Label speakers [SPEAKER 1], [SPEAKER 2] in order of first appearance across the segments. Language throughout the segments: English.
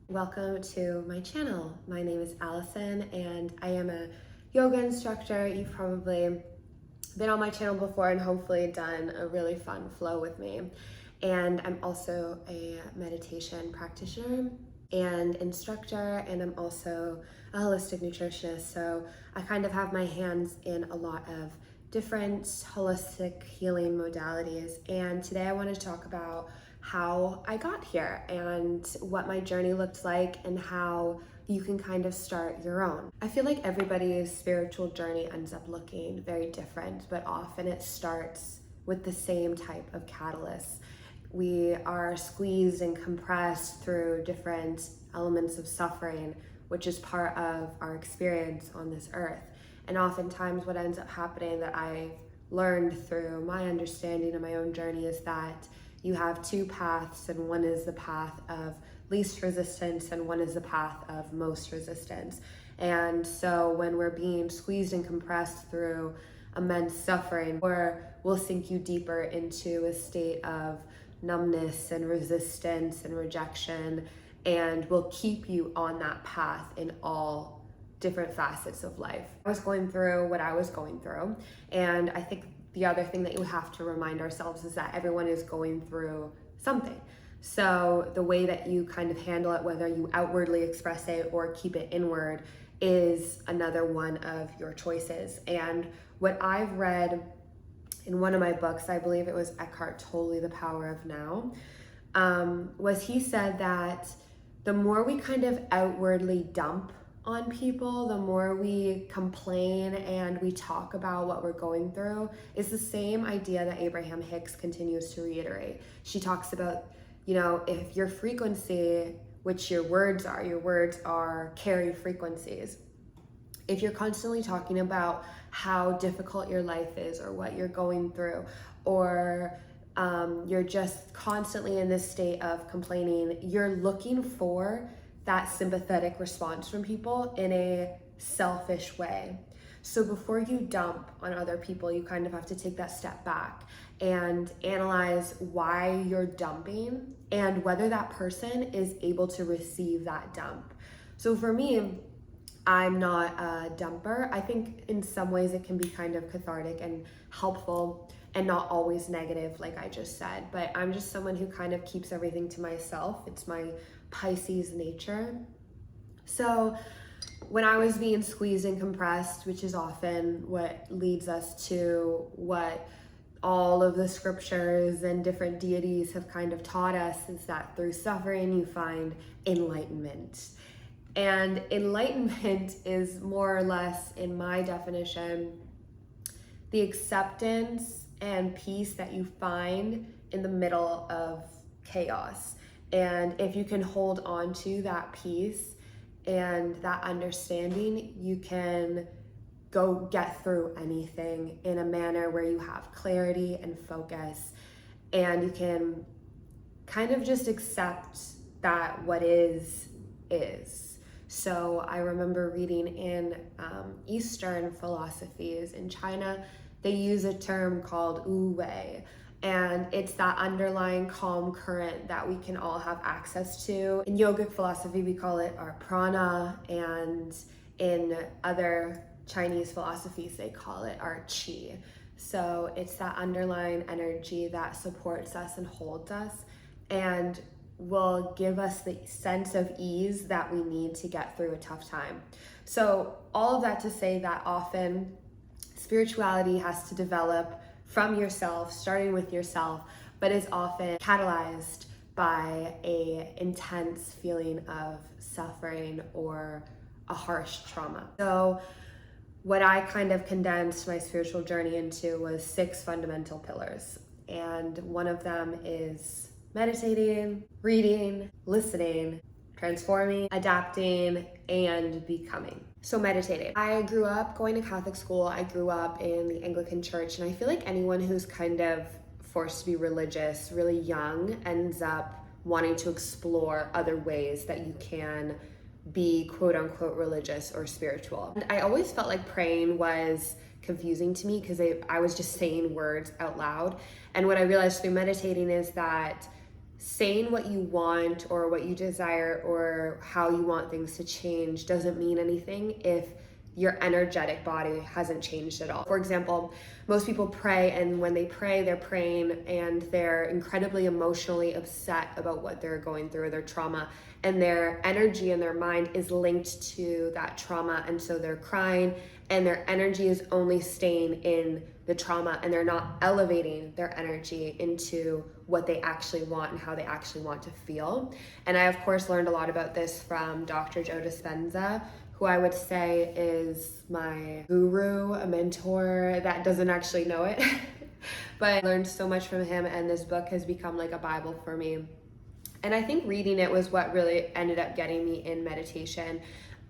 [SPEAKER 1] Welcome to my channel. My name is Allison and I am a yoga instructor. You've probably been on my channel before and hopefully done a really fun flow with me. And I'm also a meditation practitioner and instructor, and I'm also a holistic nutritionist. So I kind of have my hands in a lot of different holistic healing modalities. And today I want to talk about how I got here and what my journey looked like and how you can kind of start your own. I feel like everybody's spiritual journey ends up looking very different, but often it starts with the same type of catalyst. We are squeezed and compressed through different elements of suffering, which is part of our experience on this earth. And oftentimes what ends up happening that I've learned through my understanding of my own journey is that you have two paths, and one is the path of least resistance and one is the path of most resistance. And so when we're being squeezed and compressed through immense suffering, we'll sink you deeper into a state of numbness and resistance and rejection, and will keep you on that path in all different facets of life. I was going through what I was going through, and I think the other thing that you have to remind ourselves is that everyone is going through something. So the way that you kind of handle it, whether you outwardly express it or keep it inward, is another one of your choices. And what I've read in one of my books, I believe it was Eckhart, Tolle, The Power of Now, was he said that the more we kind of outwardly dump on people, the more we complain and we talk about what we're going through, is the same idea that Abraham Hicks continues to reiterate. She talks about, if your frequency, which your words are carry frequencies. If you're constantly talking about how difficult your life is or what you're going through, or you're just constantly in this state of complaining, you're looking for that sympathetic response from people in a selfish way. So before you dump on other people, you kind of have to take that step back and analyze why you're dumping and whether that person is able to receive that dump. So for me, I'm not a dumper. I think in some ways it can be kind of cathartic and helpful and not always negative, like I just said, but I'm just someone who kind of keeps everything to myself. It's my Pisces nature. So when I was being squeezed and compressed, which is often what leads us to what all of the scriptures and different deities have kind of taught us, is that through suffering you find enlightenment. And enlightenment is more or less, in my definition, the acceptance and peace that you find in the middle of chaos. And if you can hold on to that peace and that understanding, you can go get through anything in a manner where you have clarity and focus, and you can kind of just accept that what is. So I remember reading in Eastern philosophies in China, they use a term called wu wei, and it's that underlying calm current that we can all have access to. In yogic philosophy, we call it our prana, and in other Chinese philosophies, they call it our qi. So it's that underlying energy that supports us and holds us and will give us the sense of ease that we need to get through a tough time. So all of that to say that often spirituality has to develop from yourself, starting with yourself, but is often catalyzed by a intense feeling of suffering or a harsh trauma. So what I kind of condensed my spiritual journey into was 6 fundamental pillars. And one of them is meditating, reading, listening, transforming, adapting, and becoming. So meditating. I grew up going to Catholic school. I grew up in the Anglican church, and I feel like anyone who's kind of forced to be religious really young ends up wanting to explore other ways that you can be quote unquote religious or spiritual. And I always felt like praying was confusing to me because I was just saying words out loud. And what I realized through meditating is that saying what you want or what you desire or how you want things to change doesn't mean anything if your energetic body hasn't changed at all. For example, most people pray, and when they pray, they're praying and they're incredibly emotionally upset about what they're going through, their trauma, and their energy and their mind is linked to that trauma, and so they're crying and their energy is only staying in the trauma and they're not elevating their energy into what they actually want and how they actually want to feel. And I of course learned a lot about this from Dr. Joe Dispenza, who I would say is my guru, a mentor that doesn't actually know it. But I learned so much from him, and this book has become like a Bible for me. And I think reading it was what really ended up getting me in meditation.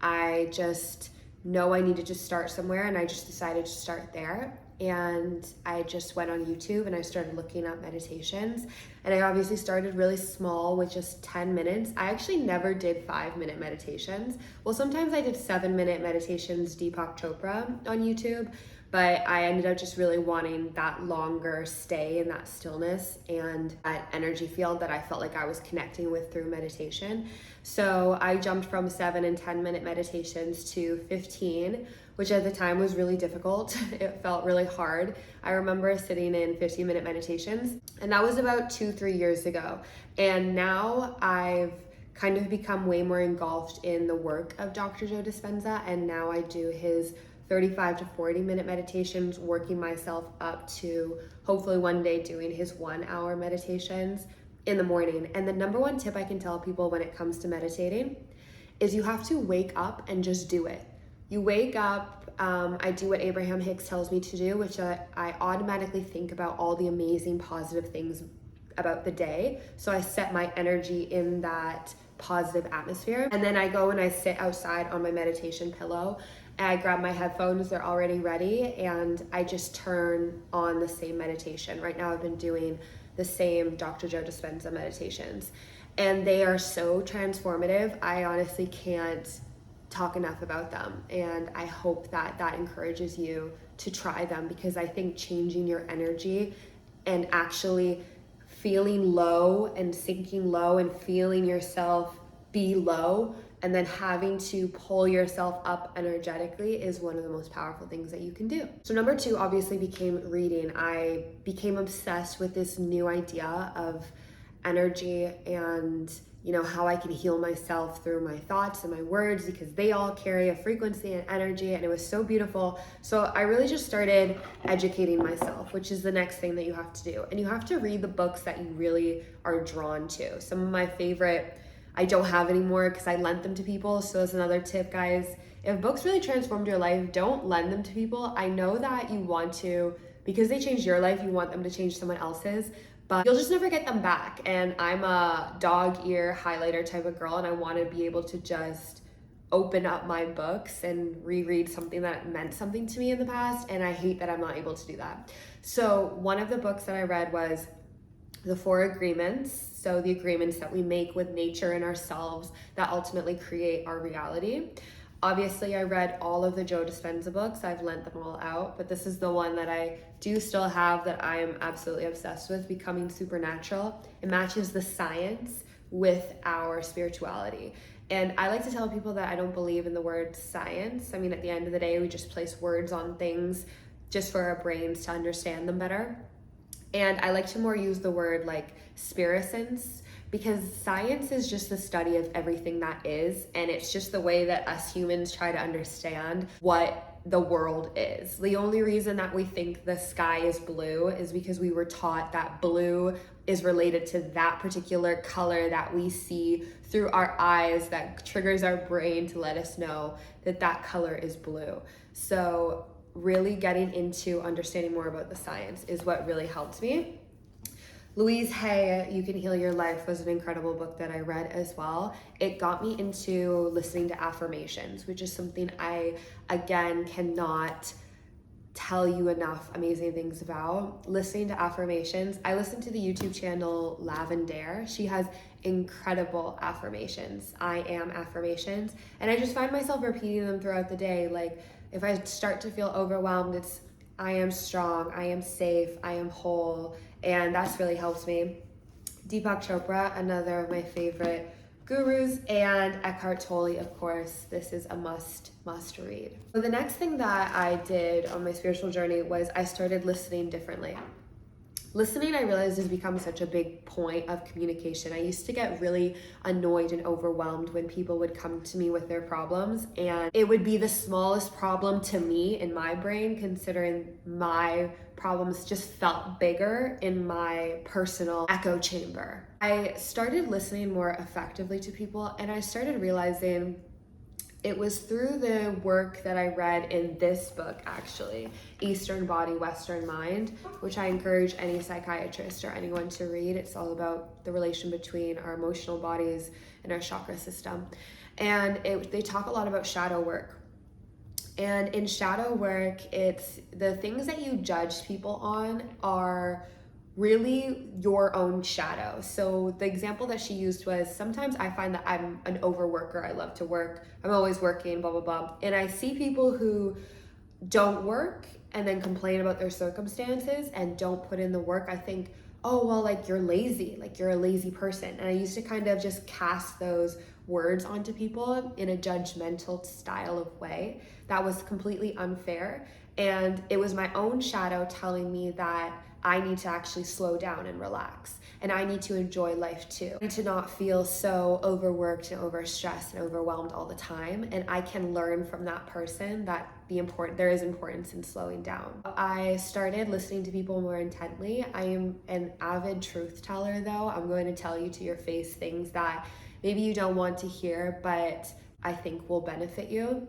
[SPEAKER 1] I just know I needed to start somewhere, and I just decided to start there. And I just went on YouTube and I started looking up meditations. And I obviously started really small with just 10 minutes. I actually never did 5-minute meditations. Well, sometimes I did 7-minute meditations, Deepak Chopra on YouTube, but I ended up just really wanting that longer stay in that stillness and that energy field that I felt like I was connecting with through meditation. So I jumped from 7 and 10-minute meditations to 15, which at the time was really difficult. It felt really hard. I remember sitting in 15-minute meditations, and that was about 2-3 years ago. And now I've kind of become way more engulfed in the work of Dr. Joe Dispenza, and now I do his 35 to 40-minute meditations, working myself up to hopefully one day doing his 1-hour meditations in the morning. And the number one tip I can tell people when it comes to meditating is you have to wake up and just do it. You wake up, I do what Abraham Hicks tells me to do, which I automatically think about all the amazing positive things about the day. So I set my energy in that positive atmosphere. And then I go and I sit outside on my meditation pillow. And I grab my headphones, they're already ready, and I just turn on the same meditation. Right now I've been doing the same Dr. Joe Dispenza meditations, and they are so transformative. I honestly can't talk enough about them, and I hope that that encourages you to try them, because I think changing your energy and actually feeling low and sinking low and feeling yourself be low and then having to pull yourself up energetically is one of the most powerful things that you can do. So number 2 obviously became reading. I became obsessed with this new idea of energy and how I can heal myself through my thoughts and my words, because they all carry a frequency and energy, and it was so beautiful. So I really just started educating myself, which is the next thing that you have to do. And you have to read the books that you really are drawn to. Some of my favorite I don't have anymore because I lent them to people. So that's another tip, guys. If books really transformed your life, don't lend them to people. I know that you want to, because they changed your life, you want them to change someone else's, but you'll just never get them back. And I'm a dog ear highlighter type of girl, and I want to be able to just open up my books and reread something that meant something to me in the past, and I hate that I'm not able to do that. So one of the books that I read was The 4 Agreements. So the agreements that we make with nature and ourselves that ultimately create our reality. Obviously, I read all of the Joe Dispenza books. I've lent them all out, but this is the one that I do still have that I am absolutely obsessed with, Becoming Supernatural. It matches the science with our spirituality. And I like to tell people that I don't believe in the word science. I mean, at the end of the day, we just place words on things just for our brains to understand them better. And I like to more use the word like spiricence, because science is just the study of everything that is, and it's just the way that us humans try to understand what the world is. The only reason that we think the sky is blue is because we were taught that blue is related to that particular color that we see through our eyes, that triggers our brain to let us know that that color is blue. So really getting into understanding more about the science is what really helped me. Louise Hay, You Can Heal Your Life, was an incredible book that I read as well. It got me into listening to affirmations, which is something I, again, cannot tell you enough amazing things about. Listening to affirmations. I listen to the YouTube channel Lavender. She has incredible affirmations. I am affirmations. And I just find myself repeating them throughout the day. Like, if I start to feel overwhelmed, it's I am strong, I am safe, I am whole, and that's really helped me. Deepak Chopra, another of my favorite gurus, and Eckhart Tolle, of course. This is a must read. So the next thing that I did on my spiritual journey was I started listening differently. Listening, I realized, has become such a big point of communication. I used to get really annoyed and overwhelmed when people would come to me with their problems, and it would be the smallest problem to me in my brain, considering my problems just felt bigger in my personal echo chamber. I started listening more effectively to people, and I started realizing it was through the work that I read in this book, actually, Eastern Body, Western Mind, which I encourage any psychiatrist or anyone to read. It's all about the relation between our emotional bodies and our chakra system. And they talk a lot about shadow work. And in shadow work, it's the things that you judge people on are really your own shadow. So the example that she used was, sometimes I find that I'm an overworker. I love to work. I'm always working, blah, blah, blah. And I see people who don't work and then complain about their circumstances and don't put in the work. I think, oh, well, like, you're lazy, like you're a lazy person. And I used to kind of just cast those words onto people in a judgmental style of way that was completely unfair. And it was my own shadow telling me that I need to actually slow down and relax. And I need to enjoy life too. And to not feel so overworked and overstressed and overwhelmed all the time. And I can learn from that person that there is importance in slowing down. I started listening to people more intently. I am an avid truth teller, though. I'm going to tell you to your face things that maybe you don't want to hear, but I think will benefit you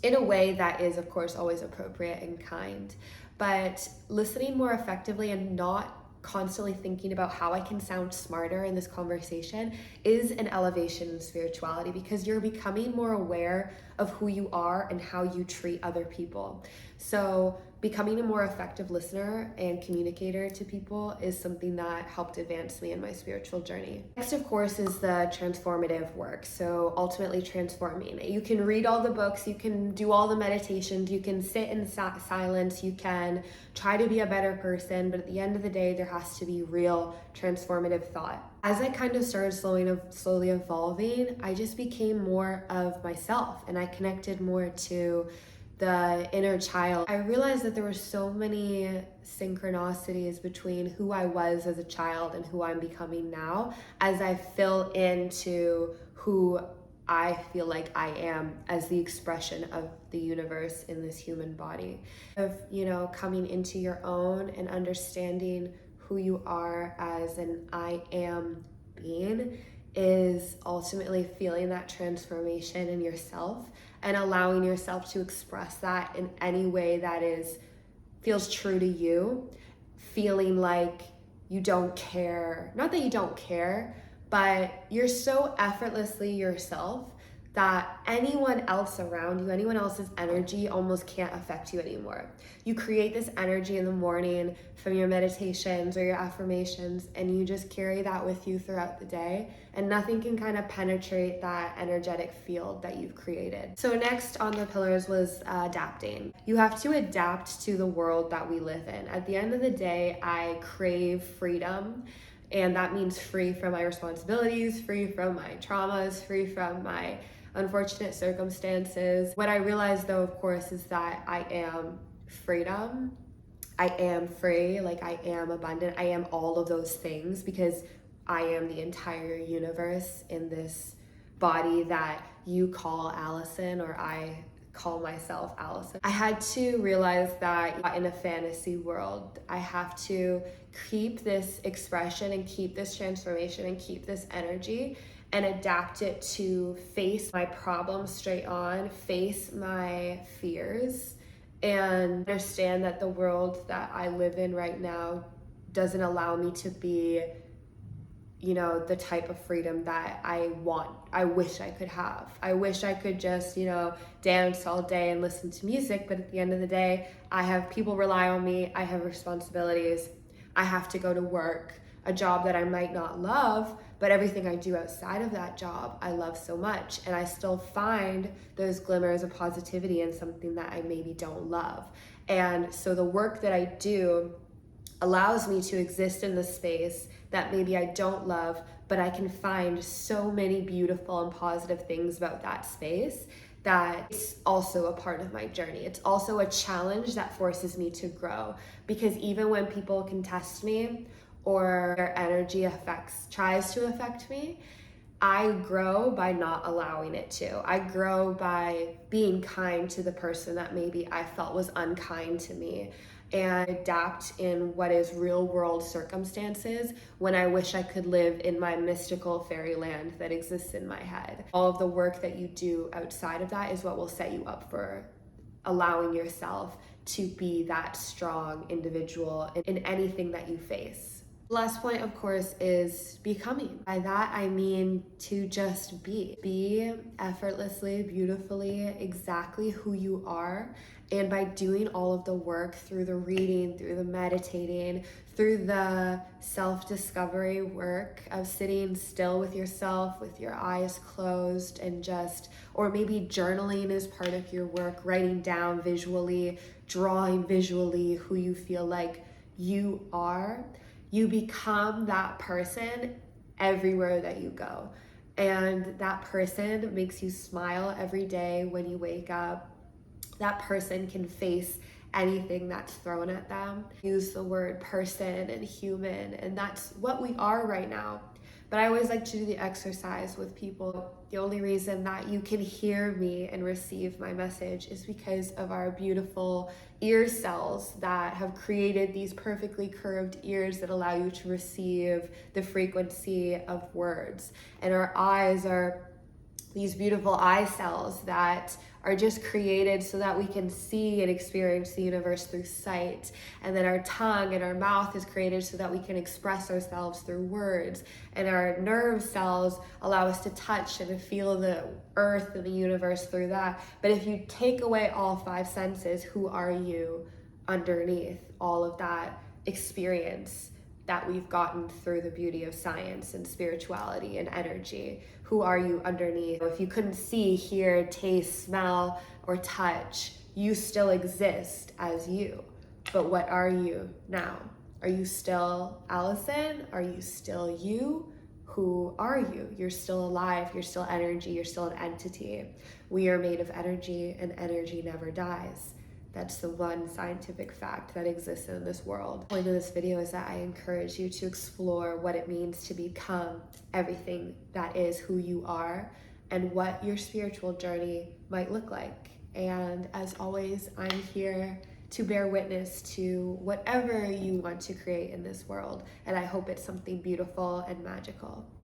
[SPEAKER 1] in a way that is, of course, always appropriate and kind. But listening more effectively and not constantly thinking about how I can sound smarter in this conversation is an elevation in spirituality, because you're becoming more aware of who you are and how you treat other people. So becoming a more effective listener and communicator to people is something that helped advance me in my spiritual journey. Next, of course, is the transformative work. So ultimately transforming. You can read all the books, you can do all the meditations, you can sit in silence, you can try to be a better person, but at the end of the day, there has to be real transformative thought. As I kind of started slowly evolving, I just became more of myself, and I connected more to the inner child. I realized that there were so many synchronicities between who I was as a child and who I'm becoming now, as I fill into who I feel like I am as the expression of the universe in this human body. Coming into your own and understanding who you are as an I am being is ultimately feeling that transformation in yourself and allowing yourself to express that in any way that feels true to you, feeling like you don't care. Not that you don't care, but you're so effortlessly yourself that anyone else around you, anyone else's energy almost can't affect you anymore. You create this energy in the morning from your meditations or your affirmations, and you just carry that with you throughout the day, and nothing can kind of penetrate that energetic field that you've created. So next on the pillars was adapting. You have to adapt to the world that we live in. At the end of the day, I crave freedom. And that means free from my responsibilities, free from my traumas, free from my unfortunate circumstances. What I realized, though, of course, is that I am freedom. I am free, like I am abundant. I am all of those things because I am the entire universe in this body that you call Allison, or I call myself Allison. I had to realize that in a fantasy world, I have to keep this expression and keep this transformation and keep this energy and adapt it to face my problems straight on, face my fears, and understand that the world that I live in right now doesn't allow me to be the type of freedom that I want. I wish I could have. I wish I could just, dance all day and listen to music, but at the end of the day, I have people rely on me. I have responsibilities. I have to go to work, a job that I might not love, but everything I do outside of that job, I love so much. And I still find those glimmers of positivity in something that I maybe don't love. And so the work that I do allows me to exist in the space that maybe I don't love, but I can find so many beautiful and positive things about that space that it's also a part of my journey. It's also a challenge that forces me to grow, because even when people contest me or their energy tries to affect me, I grow by not allowing it to. I grow by being kind to the person that maybe I felt was unkind to me, and adapt in what is real world circumstances when I wish I could live in my mystical fairyland that exists in my head. All of the work that you do outside of that is what will set you up for allowing yourself to be that strong individual in anything that you face. Last point, of course, is becoming. By that, I mean to just be. Be effortlessly, beautifully, exactly who you are. And by doing all of the work through the reading, through the meditating, through the self-discovery work of sitting still with yourself, with your eyes closed, and just, or maybe journaling is part of your work, writing down visually, drawing visually who you feel like you are, you become that person everywhere that you go. And that person makes you smile every day when you wake up. That person can face anything that's thrown at them. Use the word person and human, and that's what we are right now. But I always like to do the exercise with people. The only reason that you can hear me and receive my message is because of our beautiful ear cells that have created these perfectly curved ears that allow you to receive the frequency of words. And our eyes are these beautiful eye cells that are just created so that we can see and experience the universe through sight. And then our tongue and our mouth is created so that we can express ourselves through words. And our nerve cells allow us to touch and to feel the earth and the universe through that. But if you take away all five senses, who are you underneath all of that experience that we've gotten through the beauty of science and spirituality and energy? Who are you underneath? If you couldn't see, hear, taste, smell, or touch, you still exist as you. But what are you now? Are you still Allison? Are you still you? Who are you? You're still alive, you're still energy, you're still an entity. We are made of energy, and energy never dies. That's the one scientific fact that exists in this world. The point of this video is that I encourage you to explore what it means to become everything that is who you are, and what your spiritual journey might look like. And as always, I'm here to bear witness to whatever you want to create in this world. And I hope it's something beautiful and magical.